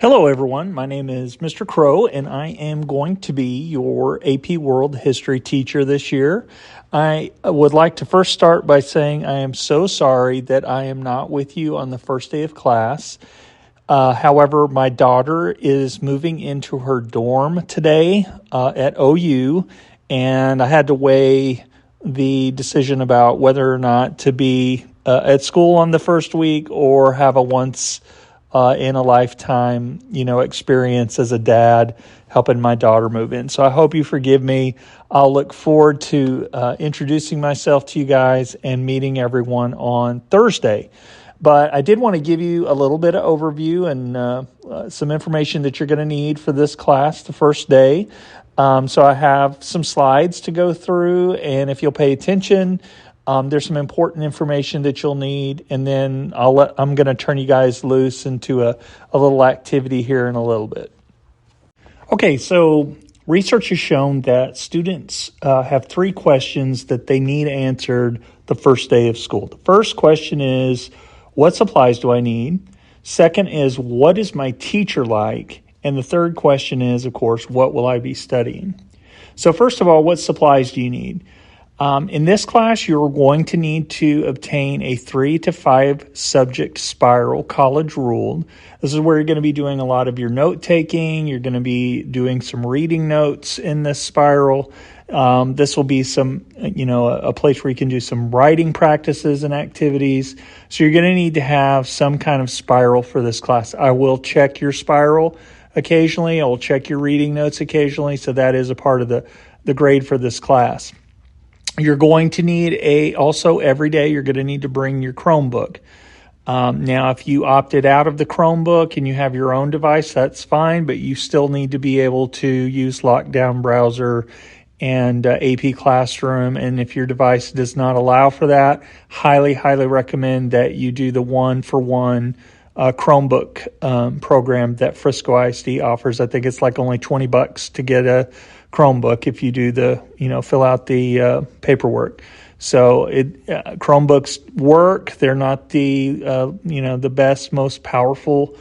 Hello, everyone. My name is Mr. Crowe, and I am going to be your AP World History teacher this year. I would like to first start by saying I am so sorry that I am not with you on the first day of class. However, my daughter is moving into her dorm today at OU, and I had to weigh the decision about whether or not to be at school on the first week or have a once in a lifetime, experience as a dad helping my daughter move in. So I hope you forgive me. I'll look forward to introducing myself to you guys and meeting everyone on Thursday. But I did want to give you a little bit of overview and some information that you're going to need for this class the first day. So I have some slides to go through, and if you'll pay attention, there's some important information that you'll need, and then I'm going to turn you guys loose into a little activity here in a little bit. Okay, so research has shown that students have three questions that they need answered the first day of school. The first question is, what supplies do I need? Second is, what is my teacher like? And the third question is, of course, what will I be studying? So first of all, what supplies do you need? In this class, you're going to need to obtain a 3 to 5 subject spiral, college ruled. This is where you're going to be doing a lot of your note taking. You're going to be doing some reading notes in this spiral. This will be a place where you can do some writing practices and activities. So you're going to need to have some kind of spiral for this class. I will check your spiral occasionally. I will check your reading notes occasionally. So that is a part of the grade for this class. You're going to need also every day, you're going to need to bring your Chromebook. Now, if you opted out of the Chromebook and you have your own device, that's fine, but you still need to be able to use Lockdown Browser and AP Classroom. And if your device does not allow for that, highly, highly recommend that you do the one-for-one Chromebook program that Frisco ISD offers. I think it's like only $20 to get a Chromebook if you do fill out the paperwork. So Chromebooks work. They're not the best, most powerful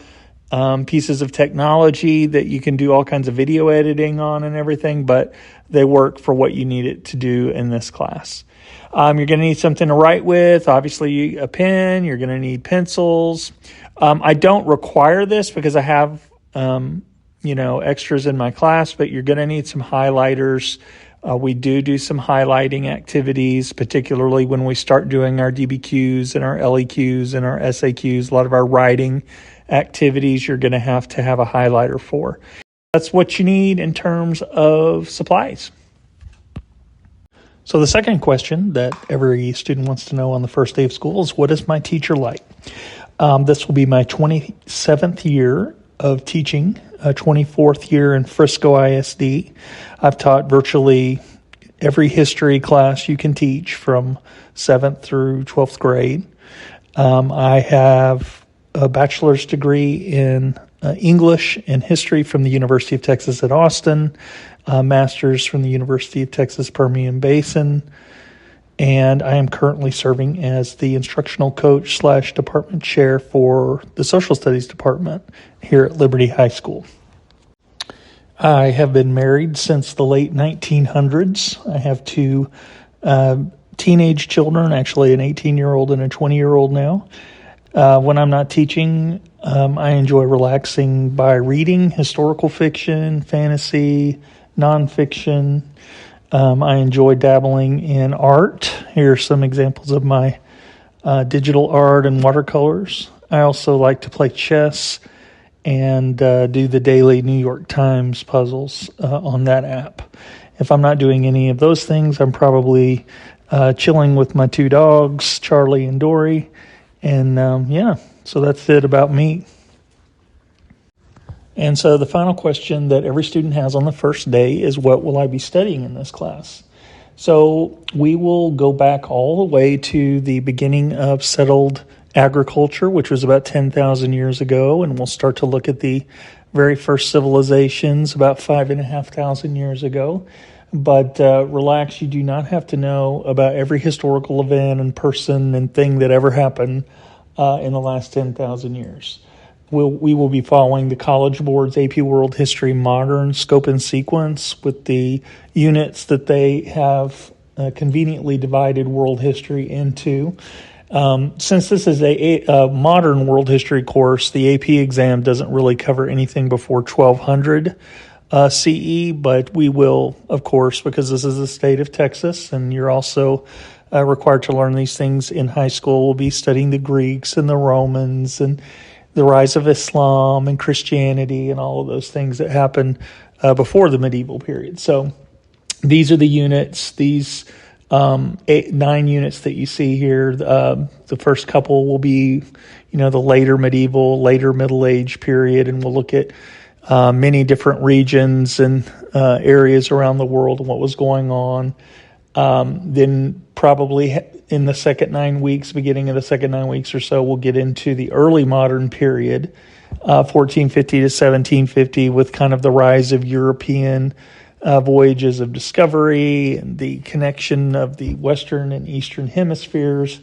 pieces of technology that you can do all kinds of video editing on and everything, but they work for what you need it to do in this class. You're going to need something to write with, obviously a pen. You're going to need pencils. I don't require this because I have extras in my class, but you're going to need some highlighters. We do some highlighting activities, particularly when we start doing our DBQs and our LEQs and our SAQs. A lot of our writing activities you're going to have a highlighter for. That's what you need in terms of supplies. So the second question that every student wants to know on the first day of school is, what is my teacher like? This will be my 27th year of teaching, 24th year in Frisco ISD. I've taught virtually every history class you can teach from 7th through 12th grade. I have a bachelor's degree in English and history from the University of Texas at Austin, a master's from the University of Texas Permian Basin, and I am currently serving as the instructional coach / department chair for the social studies department here at Liberty High School. I have been married since the late 1900s. I have two teenage children, actually an 18-year-old and a 20-year-old now. When I'm not teaching, I enjoy relaxing by reading historical fiction, fantasy, nonfiction. I enjoy dabbling in art. Here are some examples of my digital art and watercolors. I also like to play chess and do the daily New York Times puzzles on that app. If I'm not doing any of those things, I'm probably chilling with my two dogs, Charlie and Dory. And so that's it about me. And so the final question that every student has on the first day is, what will I be studying in this class? So we will go back all the way to the beginning of settled agriculture, which was about 10,000 years ago, and we'll start to look at the very first civilizations about 5,500 years ago. But relax, you do not have to know about every historical event and person and thing that ever happened in the last 10,000 years. we will be following the College Board's AP World History Modern scope and sequence with the units that they have conveniently divided world history into. Since this is a modern world history course, the AP exam doesn't really cover anything before 1200 CE, but we will, of course, because this is the state of Texas, and you're also required to learn these things in high school. We'll be studying the Greeks and the Romans and the rise of Islam and Christianity and all of those things that happened before the medieval period. So these are the units, these 9 units that you see here. The first couple will be, the later medieval, later Middle Age period, and we'll look at many different regions and areas around the world and what was going on. Then probably in the second 9 weeks, beginning of the second 9 weeks or so, we'll get into the early modern period, 1450 to 1750, with kind of the rise of European voyages of discovery and the connection of the Western and Eastern hemispheres.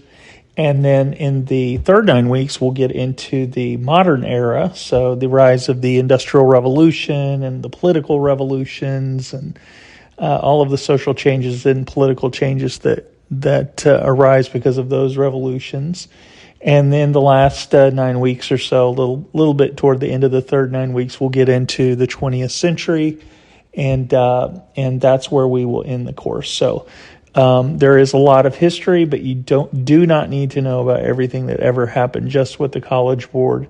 And then in the third 9 weeks, we'll get into the modern era, so the rise of the Industrial Revolution and the political revolutions and all of the social changes and political changes that arise because of those revolutions. And then the last 9 weeks or so, a little bit toward the end of the third 9 weeks, we'll get into the 20th century, and that's where we will end the course. So there is a lot of history, but you do not need to know about everything that ever happened, just what the College Board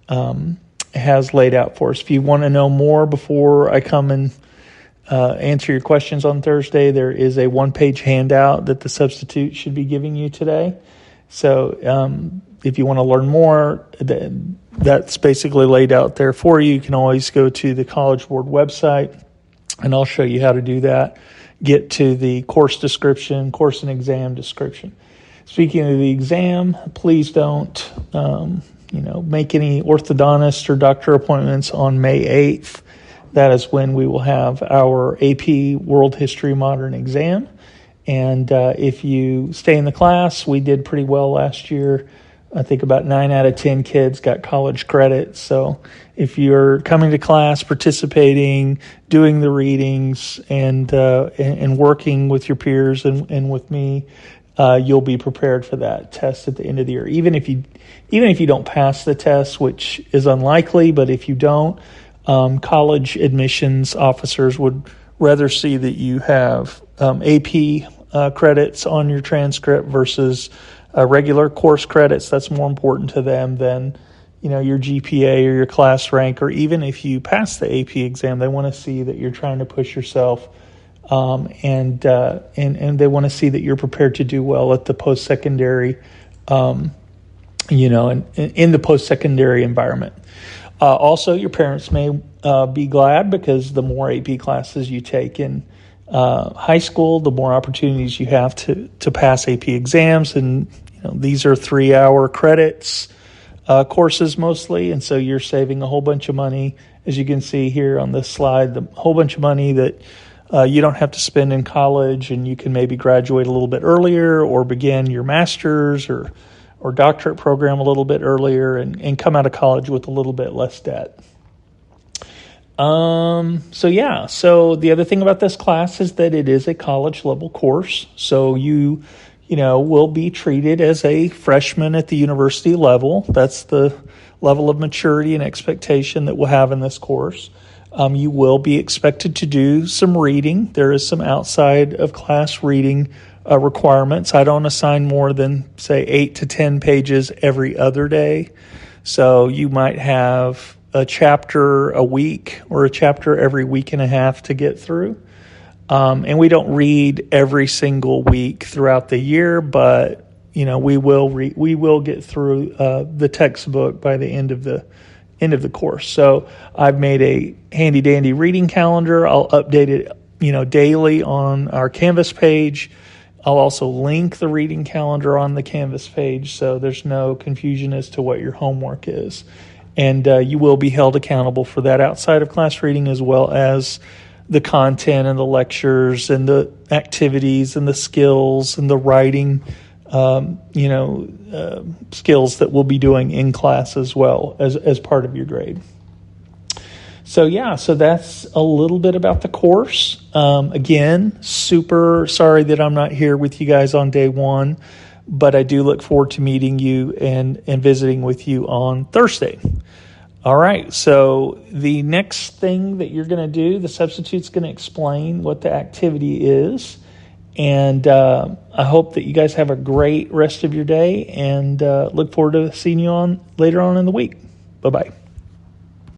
has laid out for us. If you want to know more before I come and answer your questions on Thursday, there is a one-page handout that the substitute should be giving you today. So if you want to learn more, that's basically laid out there for you. You can always go to the College Board website, and I'll show you how to do that. Get to the course description, course and exam description. Speaking of the exam, please don't, make any orthodontist or doctor appointments on May 8th. That is when we will have our AP World History Modern exam. And if you stay in the class, we did pretty well last year. I think about 9 out of 10 kids got college credit. So if you're coming to class, participating, doing the readings, and working with your peers and with me, you'll be prepared for that test at the end of the year. Even if you don't pass the test, which is unlikely, but if you don't, college admissions officers would rather see that you have AP credits on your transcript versus regular course credits. That's more important to them than your GPA or your class rank, or even if you pass the AP exam, they want to see that you're trying to push yourself, and they want to see that you're prepared to do well at the post-secondary, in the post-secondary environment. Also, your parents may be glad, because the more AP classes you take in high school, the more opportunities you have to pass AP exams. And these are 3-hour credits courses mostly, and so you're saving a whole bunch of money, as you can see here on this slide, the whole bunch of money that you don't have to spend in college, and you can maybe graduate a little bit earlier or begin your master's or doctorate program a little bit earlier and come out of college with a little bit less debt. So the other thing about this class is that it is a college level course. So you will be treated as a freshman at the university level. That's the level of maturity and expectation that we'll have in this course. You will be expected to do some reading. There is some outside of class reading requirements. I don't assign more than, say, 8 to 10 pages every other day. So you might have a chapter a week or a chapter every week and a half to get through. And we don't read every single week throughout the year, but we will get through the textbook by the end of the course. So I've made a handy dandy reading calendar. I'll update it daily on our Canvas page. I'll also link the reading calendar on the Canvas page, so there's no confusion as to what your homework is. And you will be held accountable for that outside of class reading, as well as the content and the lectures and the activities and the skills and the writing skills that we'll be doing in class as well as part of your grade. So that's a little bit about the course. Again, super sorry that I'm not here with you guys on day one, but I do look forward to meeting you and visiting with you on Thursday. All right, so the next thing that you're going to do, the substitute's going to explain what the activity is. And I hope that you guys have a great rest of your day, and look forward to seeing you later on in the week. Bye-bye.